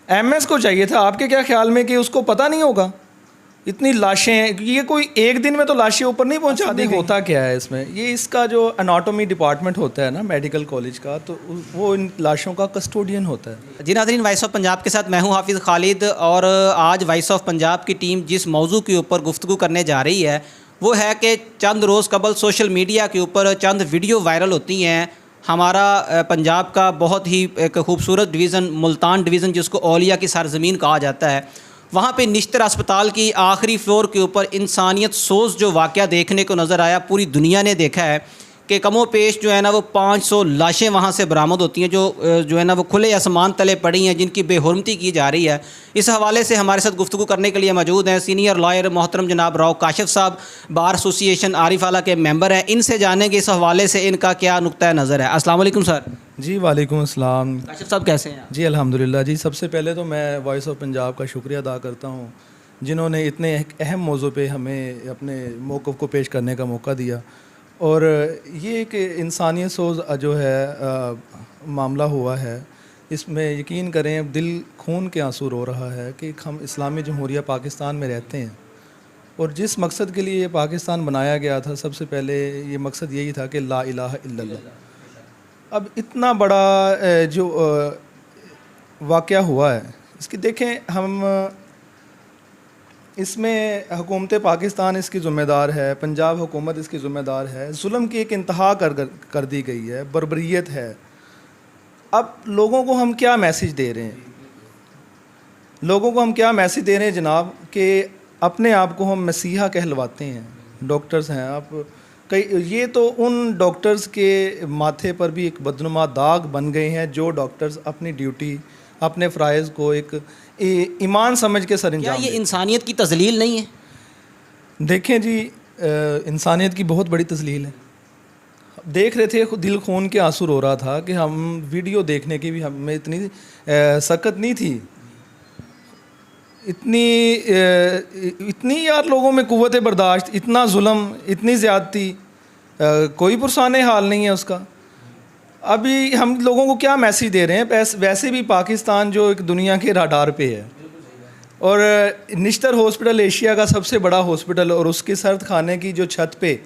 M S کو چاہیے تھا. آپ کے کیا خیال میں کہ اس کو پتہ نہیں ہوگا؟ اتنی لاشیں ہیں, یہ کوئی ایک دن میں تو لاشیں اوپر نہیں پہنچا دی. ہوتا کیا ہے اس میں, یہ اس کا جو اناٹومی ڈپارٹمنٹ ہوتا ہے نا میڈیکل کالج کا, تو وہ ان لاشوں کا کسٹوڈین ہوتا ہے. جی ناظرین, وائس آف پنجاب کے ساتھ میں ہوں حافظ خالد, اور آج وائس آف پنجاب کی ٹیم جس موضوع کے اوپر گفتگو کرنے جا رہی ہے وہ ہے کہ چند روز قبل سوشل میڈیا کے اوپر چند ویڈیو وائرل ہوتی ہیں. ہمارا پنجاب کا بہت ہی ایک خوبصورت ڈویژن ملتان ڈویژن, جس کو اولیاء کی سرزمین کہا جاتا ہے, وہاں پہ نشتر اسپتال کی آخری فلور کے اوپر انسانیت سوز جو واقعہ دیکھنے کو نظر آیا, پوری دنیا نے دیکھا ہے کہ کم و پیش جو ہے نا وہ 500 لاشیں وہاں سے برآمد ہوتی ہیں جو ہے نا وہ کھلے آسمان تلے پڑی ہیں, جن کی بے حرمتی کی جا رہی ہے. اس حوالے سے ہمارے ساتھ گفتگو کرنے کے لیے موجود ہیں سینئر لائر محترم جناب راؤ کاشف صاحب, بار ایسوسی ایشن عارف اعلیٰ کے ممبر ہیں. ان سے جانیں گے اس حوالے سے ان کا کیا نقطہ نظر ہے. السلام علیکم سر. جی وعلیکم السلام. کاشف صاحب کیسے ہیں؟ جی الحمدللہ. جی سب سے پہلے تو میں وائس آف پنجاب کا شکریہ ادا کرتا ہوں جنہوں نے اتنے اہم موضوع پہ ہمیں اپنے موقف کو پیش کرنے کا موقع دیا. اور یہ کہ انسانیت سوز جو ہے معاملہ ہوا ہے, اس میں یقین کریں دل خون کے آنسو رو رہا ہے کہ ہم اسلامی جمہوریہ پاکستان میں رہتے ہیں, اور جس مقصد کے لیے یہ پاکستان بنایا گیا تھا سب سے پہلے یہ مقصد یہی تھا کہ لا الہ الا اللہ. اب اتنا بڑا جو واقعہ ہوا ہے اس کی دیکھیں, ہم اس میں حکومت پاکستان اس کی ذمہ دار ہے, پنجاب حکومت اس کی ذمہ دار ہے. ظلم کی ایک انتہا کر دی گئی ہے, بربریت ہے. اب لوگوں کو ہم کیا میسیج دے رہے ہیں, لوگوں کو ہم کیا میسیج دے رہے ہیں جناب, کہ اپنے آپ کو ہم مسیحا کہلواتے ہیں, ڈاکٹرز ہیں آپ. یہ تو ان ڈاکٹرز کے ماتھے پر بھی ایک بدنما داغ بن گئے ہیں جو ڈاکٹرز اپنی ڈیوٹی اپنے فرائض کو ایک ایمان سمجھ کے سر انجام. کیا یہ انسانیت کی تذلیل نہیں ہے؟ دیکھیں جی, انسانیت کی بہت بڑی تذلیل ہے. دیکھ رہے تھے دل خون کے آنسو رو رہا تھا کہ ہم ویڈیو دیکھنے کی بھی ہمیں اتنی سکت نہیں تھی, اتنی یار لوگوں میں قوت برداشت, اتنا ظلم, اتنی زیادتی, کوئی پرسان حال نہیں ہے اس کا. ابھی ہم لوگوں کو کیا میسیج دے رہے ہیں؟ ویسے بھی پاکستان جو ایک دنیا کے راڈار پہ ہے, اور نشتر ہاسپٹل ایشیا کا سب سے بڑا ہاسپٹل, اور اس کے سرد خانے کی جو چھت پہ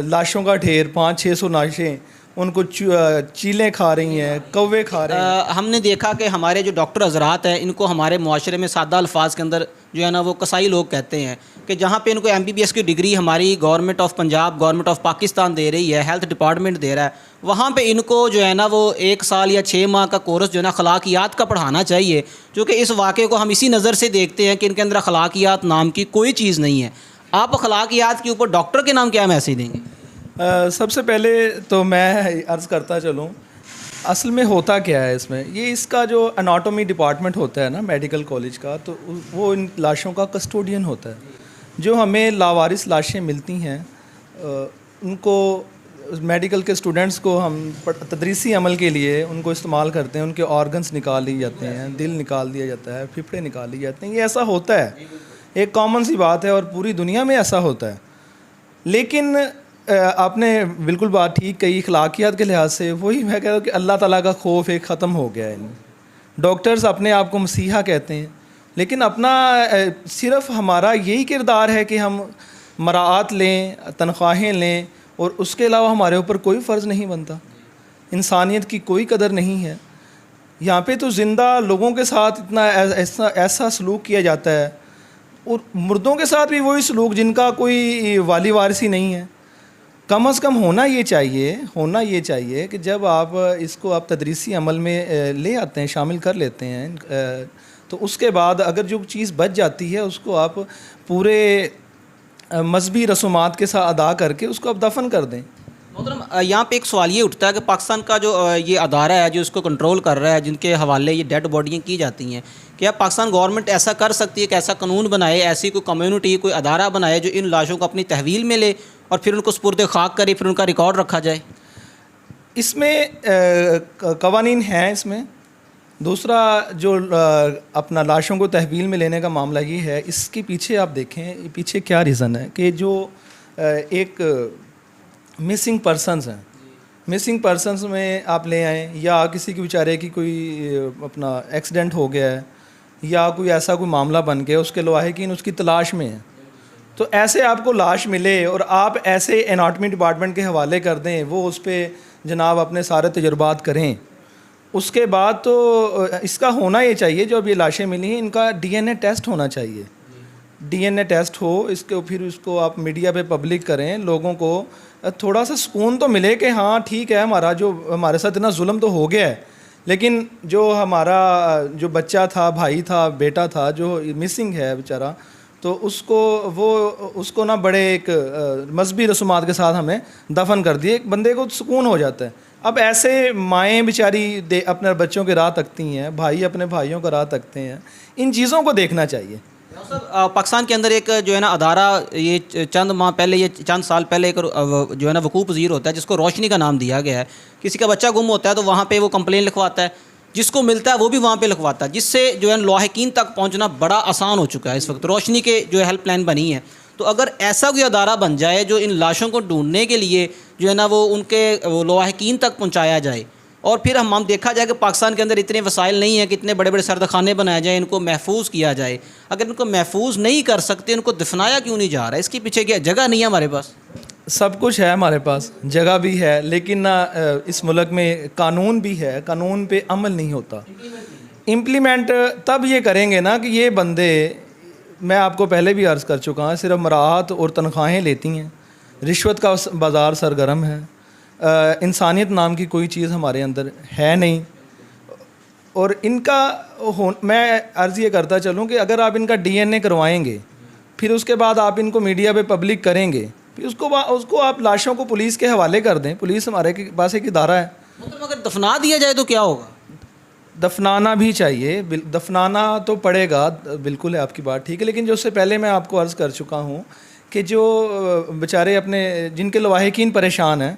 لاشوں کا ڈھیر 500-600 لاشیں, ان کو چیلیں کھا رہی ہیں, کوے کھا رہے ہیں. ہم نے دیکھا کہ ہمارے جو ڈاکٹر حضرات ہیں ان کو ہمارے معاشرے میں سادہ الفاظ کے اندر جو ہے نا وہ کسائی لوگ کہتے ہیں, کہ جہاں پہ ان کو MBBS کی ڈگری ہماری government of Punjab, government of Pakistan دے رہی ہے, ہیلتھ ڈپارٹمنٹ دے رہا ہے, وہاں پہ ان کو جو ہے نا وہ 1 سال یا 6 ماہ کا کورس جو ہے نا اخلاقیات کا پڑھانا چاہیے, کیونکہ اس واقعے کو ہم اسی نظر سے دیکھتے ہیں کہ ان کے اندر اخلاقیات نام کی کوئی چیز نہیں ہے. آپ اخلاقیات کے اوپر ڈاکٹر کے نام کیا میسیج دیں گے؟ سب سے پہلے تو میں عرض کرتا چلوں, اصل میں ہوتا کیا ہے اس میں, یہ اس کا جو اناٹومی ڈپارٹمنٹ ہوتا ہے نا میڈیکل کالج کا, تو وہ ان لاشوں کا کسٹوڈین ہوتا ہے. جو ہمیں لاوارث لاشیں ملتی ہیں ان کو میڈیکل کے اسٹوڈنٹس کو ہم تدریسی عمل کے لیے ان کو استعمال کرتے ہیں, ان کے آرگنس نکال لیے جاتے ہیں, دل نکال دیا جاتا ہے, پھپھڑے نکال لیے جاتے ہیں. یہ ایسا ہوتا ہے, ایک کامن سی بات ہے, اور پوری دنیا میں ایسا ہوتا ہے. لیکن آپ نے بالکل بات ٹھیک کہی, اخلاقیات کے لحاظ سے وہی میں کہہ رہا ہوں کہ اللہ تعالیٰ کا خوف ایک ختم ہو گیا ہے. ڈاکٹرز اپنے آپ کو مسیحا کہتے ہیں, لیکن اپنا صرف ہمارا یہی کردار ہے کہ ہم مراعات لیں, تنخواہیں لیں, اور اس کے علاوہ ہمارے اوپر کوئی فرض نہیں بنتا. انسانیت کی کوئی قدر نہیں ہے. یہاں پہ تو زندہ لوگوں کے ساتھ اتنا ایسا سلوک کیا جاتا ہے, اور مردوں کے ساتھ بھی وہی سلوک جن کا کوئی والی وارثی نہیں ہے. کم از کم ہونا یہ چاہیے کہ جب آپ اس کو آپ تدریسی عمل میں لے آتے ہیں, شامل کر لیتے ہیں, تو اس کے بعد اگر جو چیز بچ جاتی ہے اس کو آپ پورے مذہبی رسومات کے ساتھ ادا کر کے اس کو آپ دفن کر دیں. محترم, یہاں پہ ایک سوال یہ اٹھتا ہے کہ پاکستان کا جو یہ ادارہ ہے جو اس کو کنٹرول کر رہا ہے, جن کے حوالے یہ ڈیڈ باڈیاں کی جاتی ہیں, کیا پاکستان گورنمنٹ ایسا کر سکتی ہے کہ ایسا قانون بنائے, ایسی کوئی کمیونٹی, کوئی ادارہ بنائے جو ان لاشوں کو اپنی تحویل میں لے اور پھر ان کو سپرد خاک کرے, پھر ان کا ریکارڈ رکھا جائے؟ اس میں قوانین ہیں. اس میں دوسرا جو اپنا لاشوں کو تحویل میں لینے کا معاملہ یہ ہے, اس کے پیچھے آپ دیکھیں پیچھے کیا ریزن ہے کہ جو ایک مسنگ پرسنز ہیں, مسنگ پرسنس میں آپ لے آئیں, یا کسی کے بیچارے کی کوئی اپنا ایکسیڈنٹ ہو گیا ہے یا کوئی ایسا کوئی معاملہ بن گیا, اس کے لواحقین اس کی تلاش میں ہیں, تو ایسے آپ کو لاش ملے اور آپ ایسے اناٹمی ڈپارٹمنٹ کے حوالے کر دیں, وہ اس پہ جناب اپنے سارے تجربات کریں. اس کے بعد تو اس کا ہونا یہ چاہیے, جو اب یہ لاشیں ملی ہیں ان کا ڈی این اے ٹیسٹ ہونا چاہیے. ڈی این اے ٹیسٹ ہو, اس کے پھر اس کو آپ میڈیا پہ پبلک کریں, لوگوں کو تھوڑا سا سکون تو ملے کہ ہاں ٹھیک ہے, ہمارے ساتھ اتنا ظلم تو ہو گیا ہے, لیکن جو ہمارا جو بچہ تھا, بھائی تھا, بیٹا تھا, جو مسنگ ہے بیچارہ, تو اس کو نا بڑے ایک مذہبی رسومات کے ساتھ ہمیں دفن کر دیے, ایک بندے کو سکون ہو جاتا ہے. اب ایسے مائیں بیچاری اپنے بچوں کے راہ تکتی ہیں, بھائی اپنے بھائیوں کا راہ تکتے ہیں, ان چیزوں کو دیکھنا چاہیے. پاکستان کے اندر ایک جو ہے نا ادارہ یہ چند سال پہلے ایک جو ہے نا وقوع پذیر ہوتا ہے, جس کو روشنی کا نام دیا گیا ہے. کسی کا بچہ گم ہوتا ہے تو وہاں پہ وہ کمپلین لکھواتا ہے, جس کو ملتا ہے وہ بھی وہاں پہ لکھواتا ہے, جس سے جو ہے لاحقین تک پہنچنا بڑا آسان ہو چکا ہے. اس وقت روشنی کے جو ہے ہیلپ لائن بنی ہے, تو اگر ایسا کوئی ادارہ بن جائے جو ان لاشوں کو ڈھونڈنے کے لیے جو ہے نا وہ ان کے لاحقین تک پہنچایا جائے, اور پھر ہم دیکھا جائے کہ پاکستان کے اندر اتنے وسائل نہیں ہیں کہ اتنے بڑے بڑے سردخانے بنائے جائیں, ان کو محفوظ کیا جائے. اگر ان کو محفوظ نہیں کر سکتے, ان کو دفنایا کیوں نہیں جا رہا ہے؟ اس کے پیچھے کیا جگہ نہیں ہے ہمارے پاس؟ سب کچھ ہے ہمارے پاس, جگہ بھی ہے, لیکن اس ملک میں قانون بھی ہے, قانون پہ عمل نہیں ہوتا. امپلیمنٹ تب یہ کریں گے نا کہ یہ بندے, میں آپ کو پہلے بھی عرض کر چکا ہوں, صرف مراعات اور تنخواہیں لیتی ہیں, رشوت کا بازار سرگرم ہے, انسانیت نام کی کوئی چیز ہمارے اندر ہے نہیں. اور ان کا میں عرض یہ کرتا چلوں کہ اگر آپ ان کا ڈی این اے کروائیں گے, پھر اس کے بعد آپ ان کو میڈیا پہ پبلک کریں گے, پھر اس کو آپ لاشوں کو پولیس کے حوالے کر دیں. پولیس ہمارے پاس ایک ادارہ ہے. مطلب اگر دفنا دیا جائے تو کیا ہوگا؟ دفنانا بھی چاہیے, دفنانا تو پڑے گا, بالکل ہے آپ کی بات ٹھیک ہے, لیکن جو اس سے پہلے میں آپ کو عرض کر چکا ہوں کہ جو بیچارے اپنے جن کے لواحقین پریشان ہیں,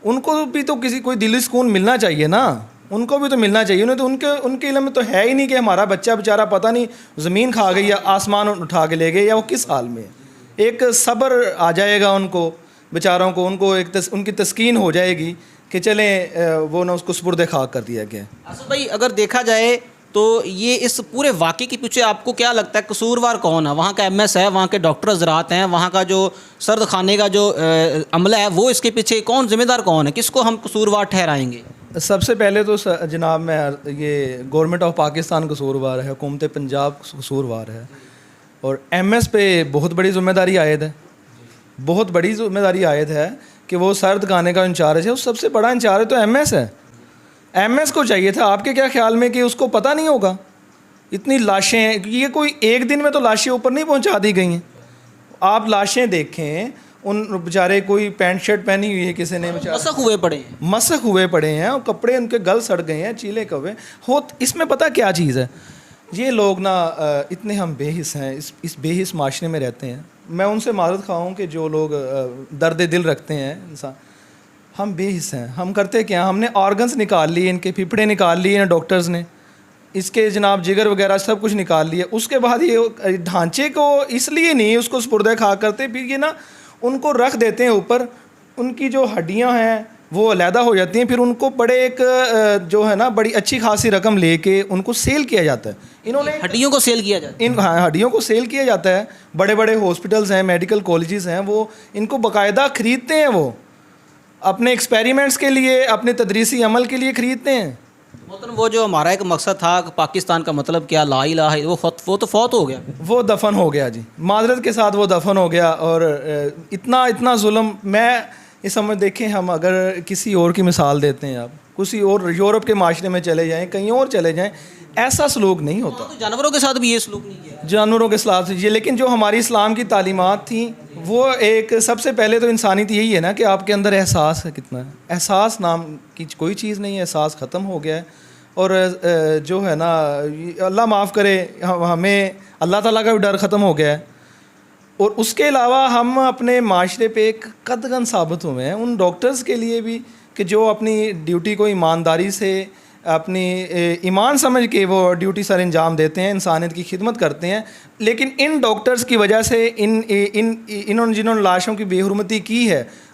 ان کو بھی تو کوئی دلی سکون ملنا چاہیے نا, ان کو بھی تو ملنا چاہیے. انہیں تو ان کے علم میں تو ہے ہی نہیں کہ ہمارا بچہ بیچارہ پتہ نہیں زمین کھا گئی یا آسمان اٹھا کے لے گئے یا وہ کس حال میں. ایک صبر آ جائے گا ان کو بیچاروں کو, ان کو ایک ان کی تسکین ہو جائے گی کہ چلیں وہ نہ اس کو سپرد خاک کر دیا گیا. اصل بھائی اگر دیکھا جائے تو یہ اس پورے واقعے کے پیچھے آپ کو کیا لگتا ہے قصوروار کون ہے؟ وہاں کا ایم ایس ہے, وہاں کے ڈاکٹر حضرات ہیں, وہاں کا جو سرد خانے کا جو عملہ ہے, وہ اس کے پیچھے کون ذمہ دار کون ہے؟ کس کو ہم قصوروار ٹھہرائیں گے؟ سب سے پہلے تو جناب میں یہ گورنمنٹ آف پاکستان قصوروار ہے, حکومت پنجاب قصوروار ہے, اور ایم ایس پہ بہت بڑی ذمہ داری عائد ہے, بہت بڑی ذمہ داری عائد ہے کہ وہ سرد خانے کا انچارج ہے. اس سب سے بڑا انچارج تو ایم ایس ہے. ایم ایس کو چاہیے تھا, آپ کے کیا خیال میں کہ اس کو پتہ نہیں ہوگا؟ اتنی لاشیں, یہ کوئی ایک دن میں تو لاشیں اوپر نہیں پہنچا دی گئی ہیں. آپ لاشیں دیکھیں, ان بیچارے کوئی پینٹ شرٹ پہنی ہوئی ہے کسی نے, مسخ ہوئے پڑے ہیں, اور کپڑے ان کے گل سڑ گئے ہیں, چیلے کوے ہو. اس میں پتہ کیا چیز ہے, یہ لوگ نا اتنے ہم بے حس ہیں, اس بے حس معاشرے میں رہتے ہیں. میں ان سے معذرت خواہ ہوں کہ جو لوگ درد دل رکھتے ہیں انسان, ہم بے حس ہیں. ہم کرتے کیا, ہم نے آرگنز نکال لیے, ان کے پھپھڑے نکال لیے ڈاکٹرز نے, اس کے جناب جگر وغیرہ سب کچھ نکال لیے. اس کے بعد یہ ڈھانچے کو اس لیے نہیں اس کو سپرد خاک کرتے, پھر یہ نا ان کو رکھ دیتے ہیں اوپر, ان کی جو ہڈیاں ہیں وہ علیحدہ ہو جاتی ہیں, پھر ان کو بڑے ایک جو ہے نا بڑی اچھی خاصی رقم لے کے ان کو سیل کیا جاتا ہے. انہوں نے ہڈیوں کو سیل کیا جاتا ہے, ہڈیوں کو سیل کیا جاتا ہے. بڑے بڑے ہاسپٹلز ہیں, میڈیکل کالجز ہیں, وہ ان کو باقاعدہ خریدتے ہیں, وہ اپنے ایکسپیریمنٹس کے لیے, اپنے تدریسی عمل کے لیے خریدتے ہیں. وہ جو ہمارا ایک مقصد تھا کہ پاکستان کا مطلب کیا, لا الہ, وہ تو فوت ہو گیا, وہ دفن ہو گیا جی, معذرت کے ساتھ وہ دفن ہو گیا. اور اتنا ظلم, میں اس سمجھ دیکھیں, ہم اگر کسی اور کی مثال دیتے ہیں, آپ کسی اور یورپ کے معاشرے میں چلے جائیں, کہیں اور چلے جائیں, ایسا سلوک نہیں ہوتا. جانوروں کے ساتھ بھی یہ سلوک نہیں کیا, جانوروں کے ساتھ یہ. لیکن جو ہماری اسلام کی تعلیمات تھیں, وہ ایک سب سے پہلے تو انسانیت یہی ہے نا کہ آپ کے اندر احساس ہے. کتنا ہے احساس نام کی کوئی چیز نہیں ہے, احساس ختم ہو گیا ہے. اور جو ہے نا اللہ معاف کرے, ہمیں اللہ تعالیٰ کا بھی ڈر ختم ہو گیا ہے. اور اس کے علاوہ ہم اپنے معاشرے پہ ایک قدغن ثابت ہوئے ہیں ان ڈاکٹرز کے لیے بھی, کہ جو اپنی ڈیوٹی کو ایمانداری سے, اپنی ایمان سمجھ کے وہ ڈیوٹی سر انجام دیتے ہیں, انسانیت کی خدمت کرتے ہیں. لیکن ان ڈاکٹرز کی وجہ سے انہوں نے جنہوں نے لاشوں کی بے حرمتی کی ہے,